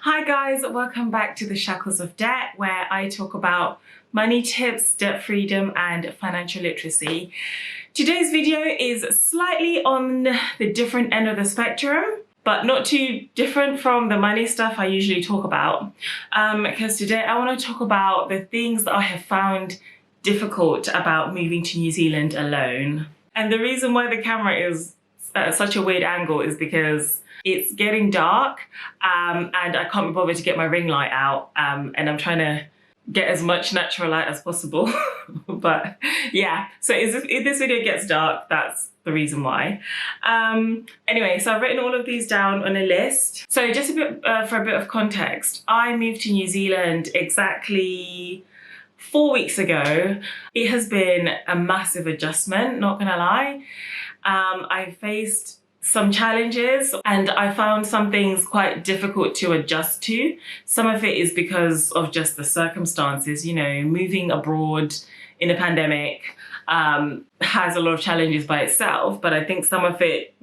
Hi guys, welcome back to the Shackles of Debt, where I talk about money tips, debt freedom and financial literacy. Today's video is slightly on the different end of the spectrum, but not too different from the money stuff I usually talk about. Because today I want to talk about the things that I have found difficult about moving to New Zealand alone. And the reason why the camera is at such a weird angle is because it's getting dark and I can't be bothered to get my ring light out, and I'm trying to get as much natural light as possible. But yeah, so if this video gets dark, that's the reason why. Anyway, so I've written all of these down on a list. So just for a bit of context, I moved to New Zealand exactly 4 weeks ago. It has been a massive adjustment, not gonna lie. I faced some challenges and I found some things quite difficult to adjust to. Some of it is because of just the circumstances, you know, moving abroad in a pandemic has a lot of challenges by itself, but I think some of it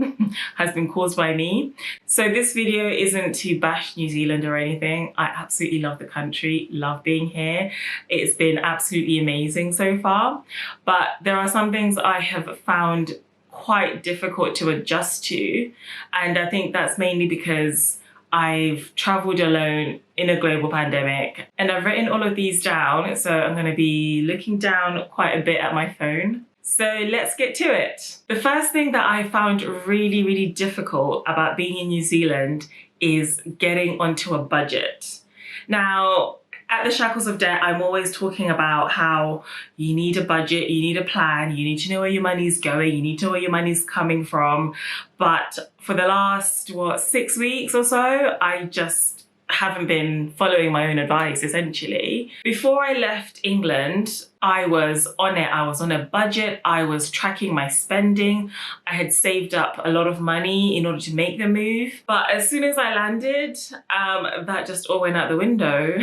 has been caused by me. So this video isn't to bash New Zealand or anything. I absolutely love the country, love being here. It's been absolutely amazing so far, but there are some things I have found quite difficult to adjust to, and I think that's mainly because I've traveled alone in a global pandemic. And I've written all of these down, so I'm going to be looking down quite a bit at my phone. So let's get to it. The first thing that I found really difficult about being in New Zealand is getting onto a budget. Now, at the Shackles of Debt, I'm always talking about how you need a budget, you need a plan, you need to know where your money's going, you need to know where your money's coming from. But for the last, 6 weeks or so, I just haven't been following my own advice, essentially. Before I left England, I was on it. I was on a budget. I was tracking my spending. I had saved up a lot of money in order to make the move. But as soon as I landed, that just all went out the window.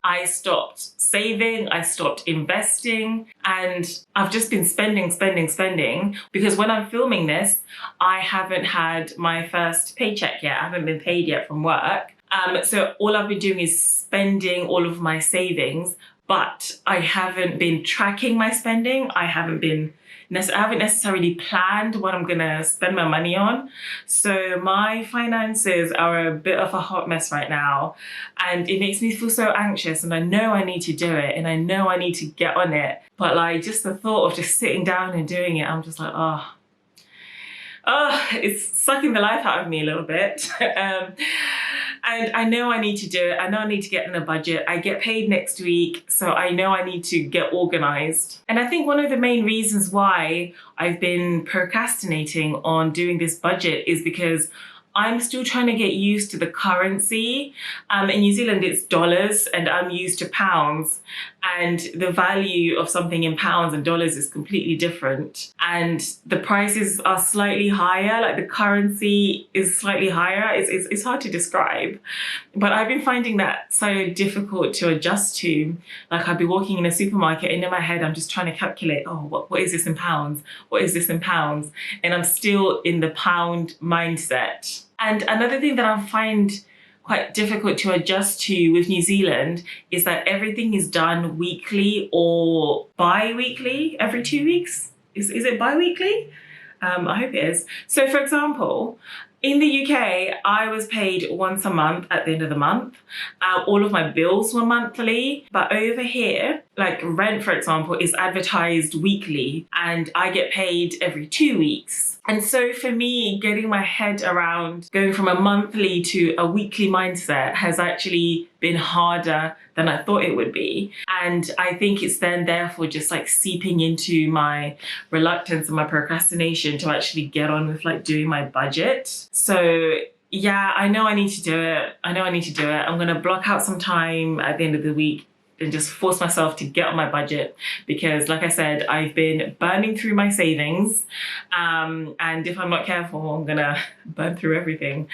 I stopped saving, I stopped investing, and I've just been spending, because when I'm filming this, I haven't had my first paycheck yet. I haven't been paid yet from work. So all I've been doing is spending all of my savings, but I haven't been tracking my spending. I haven't necessarily planned what I'm gonna spend my money on. So my finances are a bit of a hot mess right now, and it makes me feel so anxious, and I know I need to do it, and I know I need to get on it. But like, just the thought of just sitting down and doing it, I'm just like, it's sucking the life out of me a little bit. And I know I need to do it. I know I need to get in a budget. I get paid next week, so I know I need to get organized. And I think one of the main reasons why I've been procrastinating on doing this budget is because I'm still trying to get used to the currency. In New Zealand, it's dollars, and I'm used to pounds. And the value of something in pounds and dollars is completely different. And the prices are slightly higher, like the currency is slightly higher. It's hard to describe. But I've been finding that so difficult to adjust to. Like, I'd be walking in a supermarket and in my head, I'm just trying to calculate, what is this in pounds? What is this in pounds? And I'm still in the pound mindset. And another thing that I find quite difficult to adjust to with New Zealand is that everything is done weekly or bi-weekly, every 2 weeks. Is it bi-weekly? I hope it is. So for example, in the UK, I was paid once a month at the end of the month. All of my bills were monthly. But over here, like rent, for example, is advertised weekly, and I get paid every 2 weeks. And so for me, getting my head around going from a monthly to a weekly mindset has actually been harder than I thought it would be. And I think it's then therefore just like seeping into my reluctance and my procrastination to actually get on with like doing my budget. So yeah, I know I need to do it. I'm gonna block out some time at the end of the week and just force myself to get on my budget, because like I said, I've been burning through my savings, and if I'm not careful, I'm gonna burn through everything,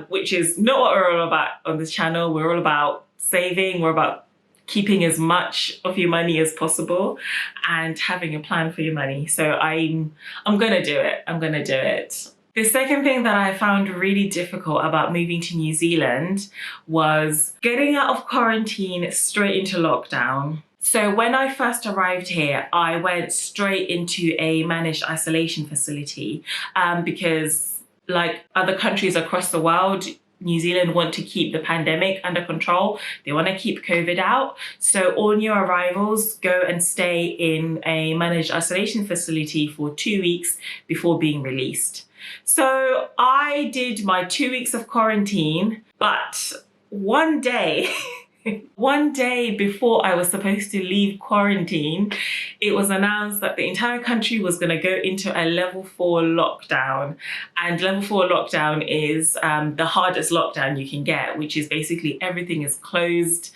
which is not what we're all about on this channel. We're all about saving, we're about keeping as much of your money as possible and having a plan for your money. So I'm gonna do it. The second thing that I found really difficult about moving to New Zealand was getting out of quarantine straight into lockdown. So when I first arrived here, I went straight into a managed isolation facility because, like other countries across the world, New Zealand want to keep the pandemic under control. They want to keep COVID out. So all new arrivals go and stay in a managed isolation facility for 2 weeks before being released. So I did my 2 weeks of quarantine, but one day, one day before I was supposed to leave quarantine, it was announced that the entire country was going to go into a level 4 lockdown. And level 4 lockdown is the hardest lockdown you can get, which is basically everything is closed,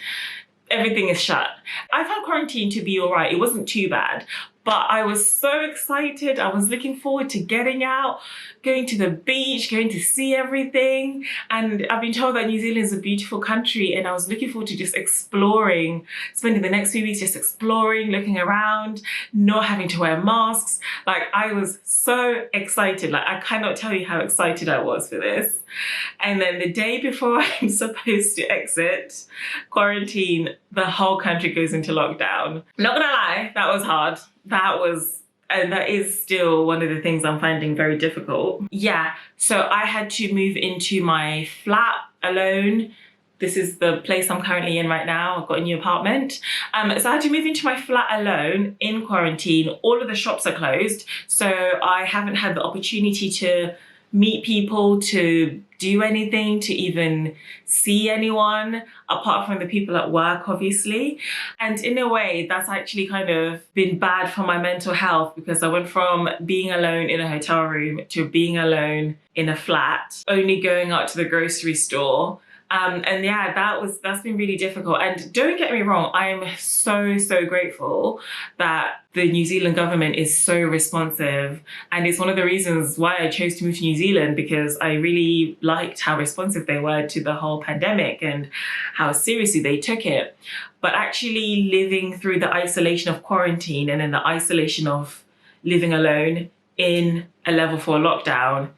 everything is shut. I found quarantine to be all right. It wasn't too bad. But I was so excited. I was looking forward to getting out, going to the beach, going to see everything. And I've been told that New Zealand is a beautiful country, and I was looking forward to just exploring, spending the next few weeks just exploring, looking around, not having to wear masks. Like, I was so excited. Like, I cannot tell you how excited I was for this. And then the day before I'm supposed to exit quarantine, the whole country goes into lockdown. Not gonna lie, that was hard. And that is still one of the things I'm finding very difficult. Yeah, so I had to move into my flat alone. This is the place I'm currently in right now. I've got a new apartment. So I had to move into my flat alone in quarantine. All of the shops are closed. So I haven't had the opportunity to meet people, to do anything, to even see anyone, apart from the people at work, obviously. And in a way, that's actually kind of been bad for my mental health, because I went from being alone in a hotel room to being alone in a flat, only going out to the grocery store. And yeah, that's been really difficult. And don't get me wrong, I am so grateful that the New Zealand government is so responsive. And it's one of the reasons why I chose to move to New Zealand, because I really liked how responsive they were to the whole pandemic and how seriously they took it. But actually living through the isolation of quarantine and then the isolation of living alone in a level 4 lockdown,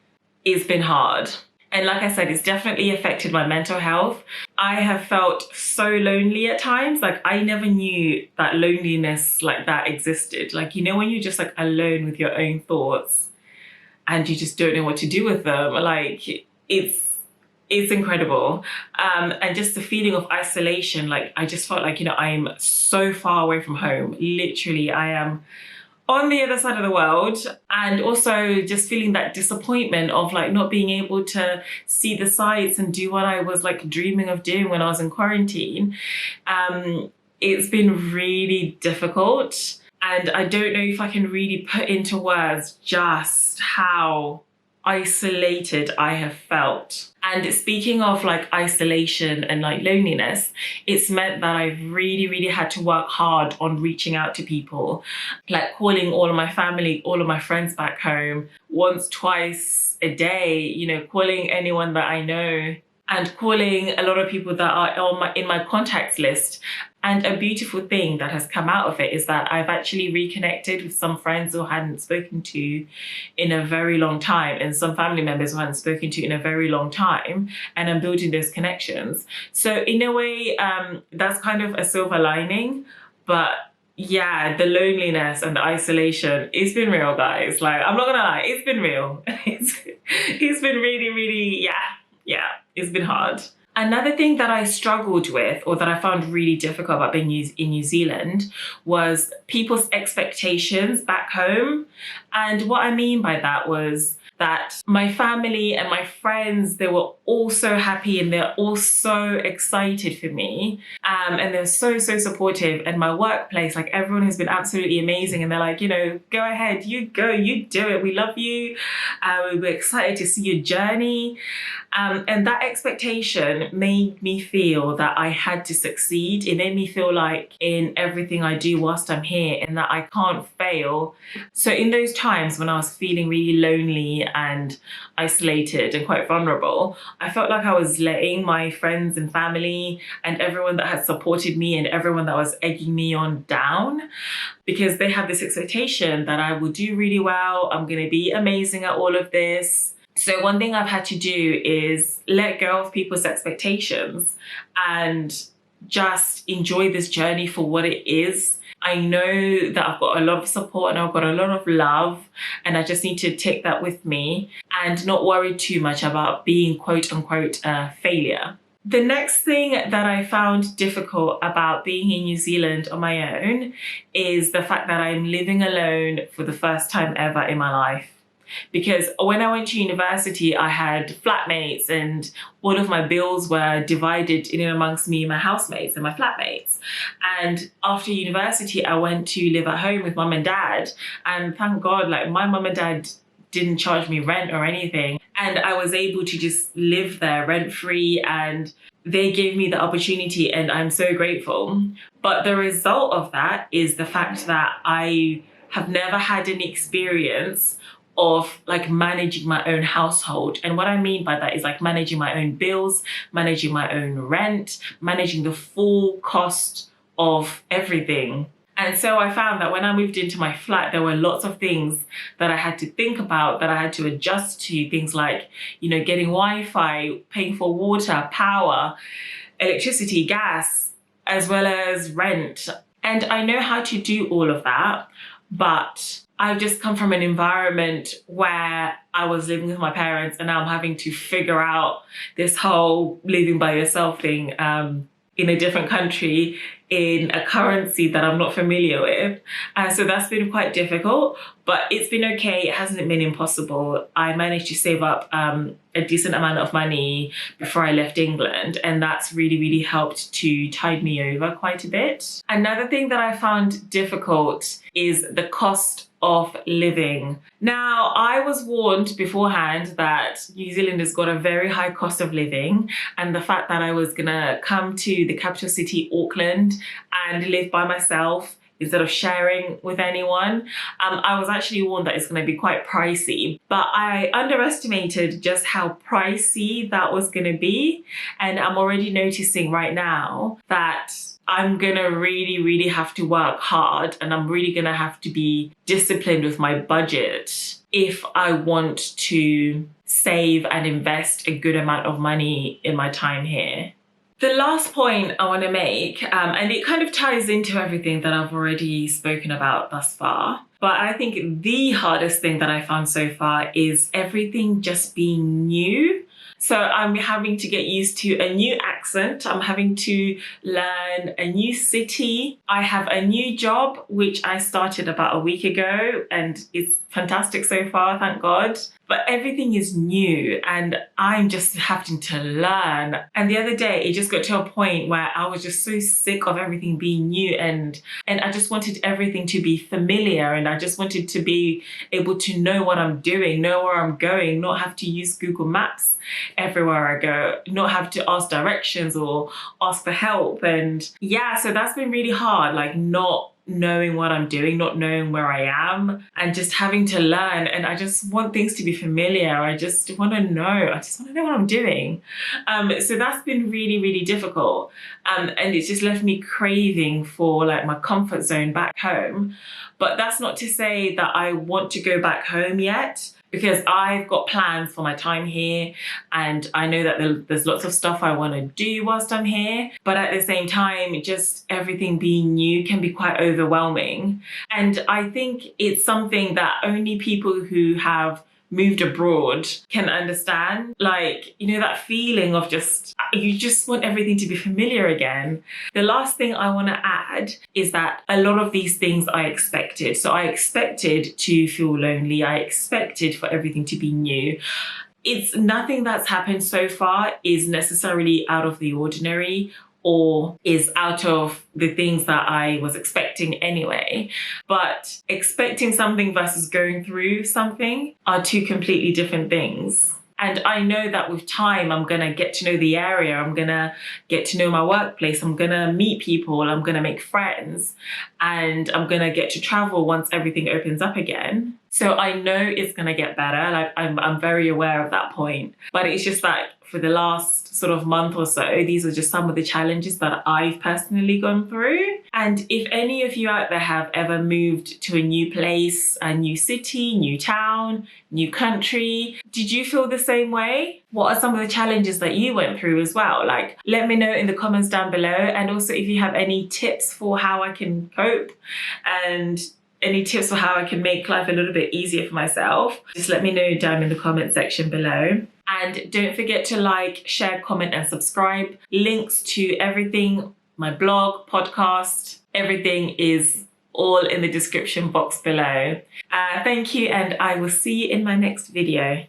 it's been hard. And like I said, it's definitely affected my mental health. I have felt so lonely at times. Like, I never knew that loneliness like that existed. Like, you know, when you're just like alone with your own thoughts and you just don't know what to do with them. Like, it's incredible. And just the feeling of isolation, like, I just felt like, you know, I'm so far away from home. Literally, I am on the other side of the world. And also just feeling that disappointment of like not being able to see the sights and do what I was like dreaming of doing when I was in quarantine. It's been really difficult, and I don't know if I can really put into words just how isolated I have felt. And speaking of like isolation and like loneliness, it's meant that I've really had to work hard on reaching out to people, like calling all of my family, all of my friends back home once, twice a day, you know, calling anyone that I know and calling a lot of people that are in my contacts list. And a beautiful thing that has come out of it is that I've actually reconnected with some friends who I hadn't spoken to in a very long time, and some family members who I hadn't spoken to in a very long time, and I'm building those connections. So in a way, that's kind of a silver lining. But yeah, the loneliness and the isolation, it's been real, guys. Like, I'm not gonna lie, it's been real. It's been really, yeah, it's been hard. Another thing that I struggled with, or that I found really difficult about being in New Zealand, was people's expectations back home. And what I mean by that was that my family and my friends, they were all so happy and they're all so excited for me. And they're so supportive. And my workplace, like, everyone has been absolutely amazing. And they're like, you know, go ahead, you go, you do it. We love you. We're excited to see your journey. And that expectation made me feel that I had to succeed. It made me feel like in everything I do whilst I'm here, and that I can't fail. So in those times when I was feeling really lonely and isolated and quite vulnerable, I felt like I was letting my friends and family and everyone that had supported me and everyone that was egging me on down, because they have this expectation that I will do really well. I'm going to be amazing at all of this. So one thing I've had to do is let go of people's expectations and just enjoy this journey for what it is. I know that I've got a lot of support and I've got a lot of love, and I just need to take that with me and not worry too much about being quote unquote a failure. The next thing that I found difficult about being in New Zealand on my own is the fact that I'm living alone for the first time ever in my life. Because when I went to university, I had flatmates and all of my bills were divided in and amongst me and my housemates and my flatmates. And after university, I went to live at home with mum and dad. And thank God, like my mum and dad didn't charge me rent or anything. And I was able to just live there rent free, and they gave me the opportunity, and I'm so grateful. But the result of that is the fact that I have never had any experience of like managing my own household. And what I mean by that is like managing my own bills, managing my own rent, managing the full cost of everything. And so I found that when I moved into my flat, there were lots of things that I had to think about, that I had to adjust to, things like, you know, getting Wi-Fi, paying for water, power, electricity, gas, as well as rent. And I know how to do all of that, but I've just come from an environment where I was living with my parents, and now I'm having to figure out this whole living by yourself thing in a different country in a currency that I'm not familiar with. So that's been quite difficult, but it's been okay. It hasn't been impossible. I managed to save up a decent amount of money before I left England, and that's really, really helped to tide me over quite a bit. Another thing that I found difficult is the cost of living. Now, I was warned beforehand that New Zealand has got a very high cost of living, and the fact that I was gonna come to the capital city, Auckland, and live by myself instead of sharing with anyone, I was actually warned that it's going to be quite pricey. But I underestimated just how pricey that was going to be. And I'm already noticing right now that I'm going to really, really have to work hard, and I'm really going to have to be disciplined with my budget if I want to save and invest a good amount of money in my time here. The last point I want to make, and it kind of ties into everything that I've already spoken about thus far, but I think the hardest thing that I found so far is everything just being new. So I'm having to get used to a new accent. I'm having to learn a new city. I have a new job, which I started about a week ago, and it's fantastic so far, thank God. But everything is new and I'm just having to learn. And the other day, it just got to a point where I was just so sick of everything being new, and I just wanted everything to be familiar, and I just wanted to be able to know what I'm doing, know where I'm going, not have to use Google Maps everywhere I go, not have to ask directions or ask for help. And yeah, so that's been really hard, like not knowing what I'm doing, not knowing where I am, and just having to learn. And I just want things to be familiar. I just want to know. I just want to know what I'm doing. So that's been really, really difficult. And it's just left me craving for like my comfort zone back home. But that's not to say that I want to go back home yet, because I've got plans for my time here, and I know that there's lots of stuff I want to do whilst I'm here, but at the same time, just everything being new can be quite overwhelming. And I think it's something that only people who have moved abroad can understand. Like, you know, that feeling of you just want everything to be familiar again. The last thing I want to add is that a lot of these things I expected. So I expected to feel lonely. I expected for everything to be new. It's nothing that's happened so far is necessarily out of the ordinary or is out of the things that I was expecting anyway. But expecting something versus going through something are two completely different things. And I know that with time, I'm going to get to know the area. I'm going to get to know my workplace. I'm going to meet people. I'm going to make friends. And I'm going to get to travel once everything opens up again. So I know it's going to get better. Like I'm very aware of that point. But it's just like for the last sort of month or so, these are just some of the challenges that I've personally gone through. And if any of you out there have ever moved to a new place, a new city, new town, new country, did you feel the same way? What are some of the challenges that you went through as well? Like, let me know in the comments down below. And also if you have any tips for how I can cope and any tips for how I can make life a little bit easier for myself, just let me know down in the comment section below. And don't forget to like, share, comment, and subscribe. Links to everything, my blog, podcast, everything is all in the description box below. Thank you, and I will see you in my next video.